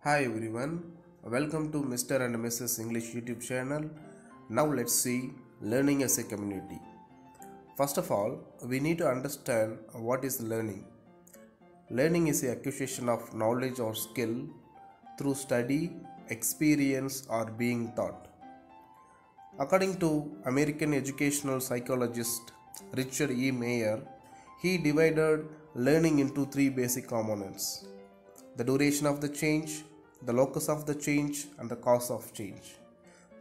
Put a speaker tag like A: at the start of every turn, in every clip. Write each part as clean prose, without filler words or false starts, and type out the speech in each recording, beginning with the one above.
A: Hi everyone, welcome to Mr. and Mrs. English YouTube channel. Now let's see learning as a community. First of all, we need to understand what is learning. Learning is the acquisition of knowledge or skill through study, experience, or being taught. According to American educational psychologist Richard E. Mayer, he divided learning into three basic components: the duration of the change, the locus of the change, and the cause of change.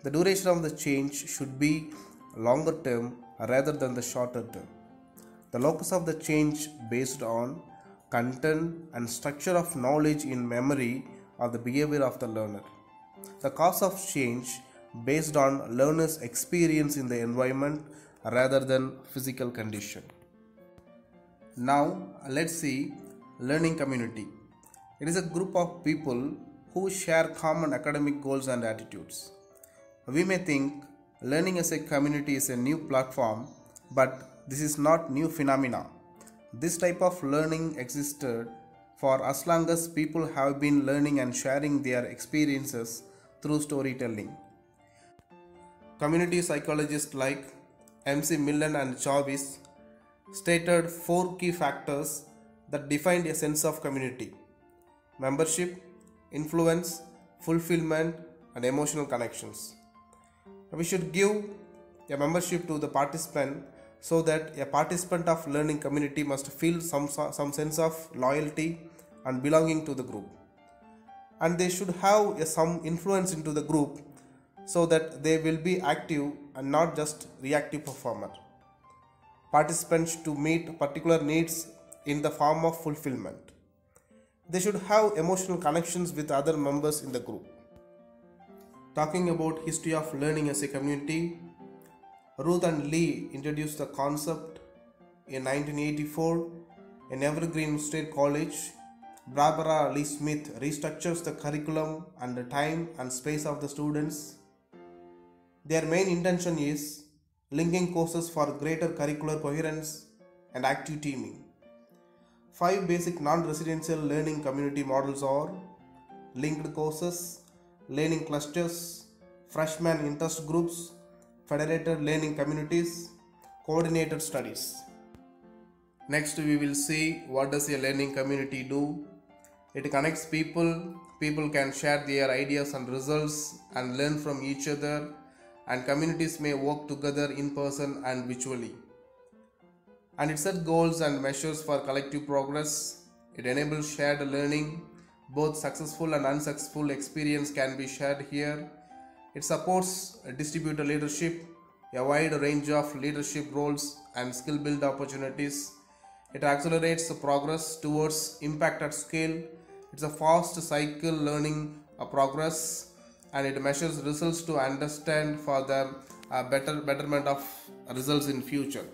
A: The duration of the change should be longer term rather than the shorter term. The locus of the change based on content and structure of knowledge in memory or the behavior of the learner. The cause of change based on learner's experience in the environment rather than physical condition. Now let's see learning community. It is a group of people who share common academic goals and attitudes. We may think learning as a community is a new platform, but this is not new phenomena. This type of learning existed for as long as people have been learning and sharing their experiences through storytelling. Community psychologists like MC Millen and Jarvis stated four key factors that defined a sense of community: membership, influence, fulfillment, and emotional connections. We should give a membership to the participant so that a participant of learning community must feel some sense of loyalty and belonging to the group. And they should have some influence into the group so that they will be active and not just reactive performer. Participants to meet particular needs in the form of fulfillment. They should have emotional connections with other members in the group. Talking about history of learning as a community, Ruth and Lee introduced the concept in 1984 in Evergreen State College. Barbara Lee Smith restructures the curriculum and the time and space of the students. Their main intention is linking courses for greater curricular coherence and active teaming. 5 basic non-residential learning community models are linked courses, learning clusters, freshman interest groups, federated learning communities, coordinated studies. Next we will see what does a learning community do. It connects people. People can share their ideas and results and learn from each other, and communities may work together in person and virtually. And it sets goals and measures for collective progress. It enables shared learning. Both successful and unsuccessful experience can be shared here. It supports distributed leadership, a wide range of leadership roles and skill build opportunities. It accelerates progress towards impact at scale. It's a fast cycle learning progress, and it measures results to understand for the betterment of results in future.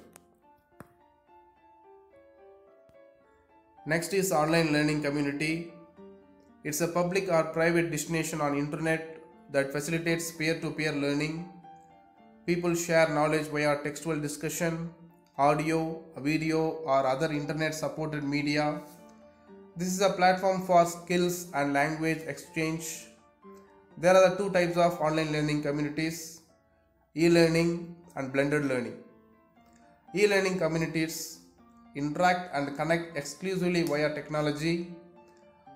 A: Next is online learning community. It's a public or private destination on internet that facilitates peer-to-peer learning. People share knowledge via textual discussion, audio, video, or other internet supported media. This is a platform for skills and language exchange. There are the two types of online learning communities: e-learning and blended learning. E-learning communities interact and connect exclusively via technology,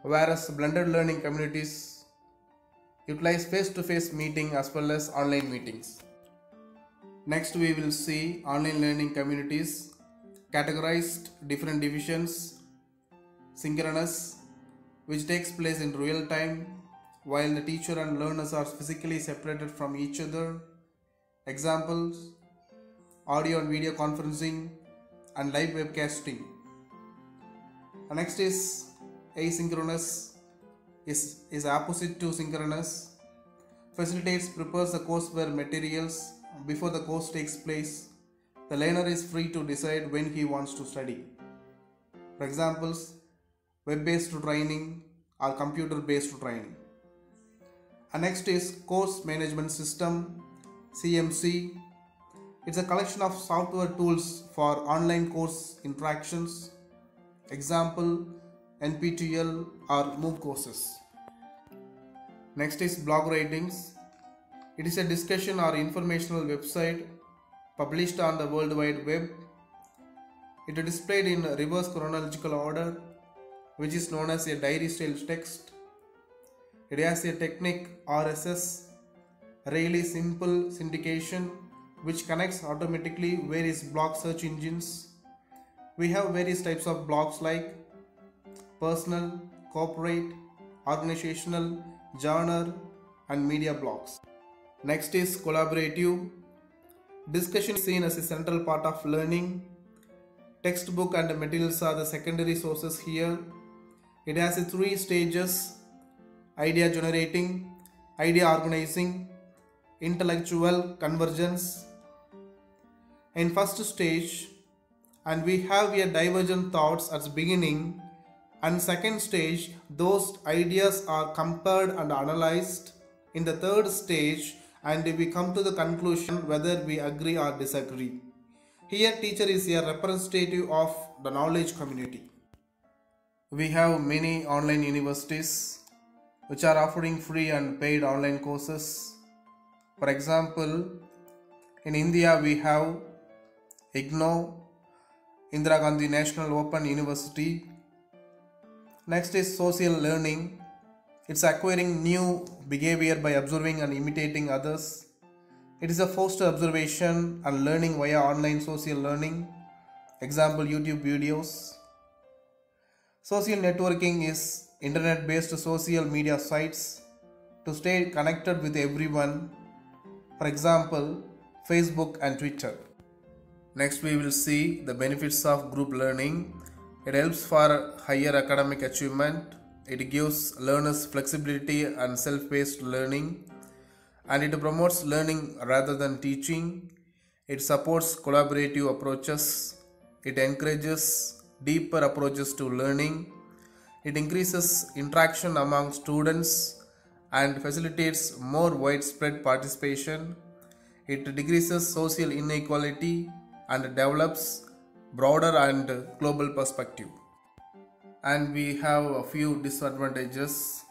A: whereas blended learning communities utilize face-to-face meeting as well as online meetings. Next we will see online learning communities categorized different divisions: synchronous, which takes place in real time while the teacher and learners are physically separated from each other. Examples: audio and video conferencing and live webcasting. Next is asynchronous, is opposite to synchronous. Facilitates prepares the courseware materials before the course takes place. The learner is free to decide when he wants to study. For examples: web-based training or computer-based training. And next is course management system, CMC. It's a collection of software tools for online course interactions. Example: NPTEL or MOOC courses. Next is blog writings. It is a discussion or informational website published on the World Wide Web. It is displayed in reverse chronological order, which is known as a diary style text. It has a technique RSS, really simple syndication, which connects automatically various blog search engines. We have various types of blogs like personal, corporate, organizational, genre, and media blogs. Next is collaborative. Discussion is seen as a central part of learning. Textbook and materials are the secondary sources here. It has 3 stages: idea generating, idea organizing, intellectual convergence. In first stage, and we have a divergent thoughts at the beginning, and second stage, those ideas are compared and analyzed. In the third stage, and we come to the conclusion whether we agree or disagree. Here teacher is a representative of the knowledge community. We have many online universities which are offering free and paid online courses. For example, in India we have IGNOU, Indira Gandhi National Open University. Next is social learning. It's acquiring new behavior by observing and imitating others. It is a forced observation and learning via online social learning. Example, YouTube videos. Social networking is internet-based social media sites to stay connected with everyone. For example, Facebook and Twitter. Next we will see the benefits of group learning. It helps for higher academic achievement. It gives learners flexibility and self-paced learning, and it promotes learning rather than teaching. It supports collaborative approaches. It encourages deeper approaches to learning. It increases interaction among students and facilitates more widespread participation. It decreases social inequality and develops broader and global perspective. And we have a few disadvantages: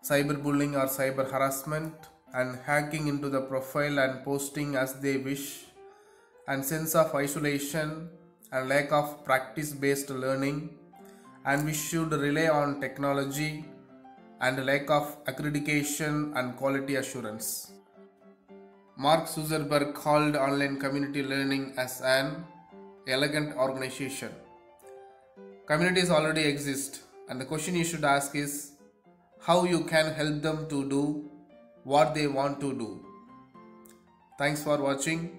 A: cyberbullying or cyber harassment, and hacking into the profile and posting as they wish, and sense of isolation and lack of practice based learning, and we should rely on technology, and lack of accreditation and quality assurance. Mark Zuckerberg called online community learning as an elegant organization. Communities already exist, and the question you should ask is how you can help them to do what they want to do. Thanks for watching.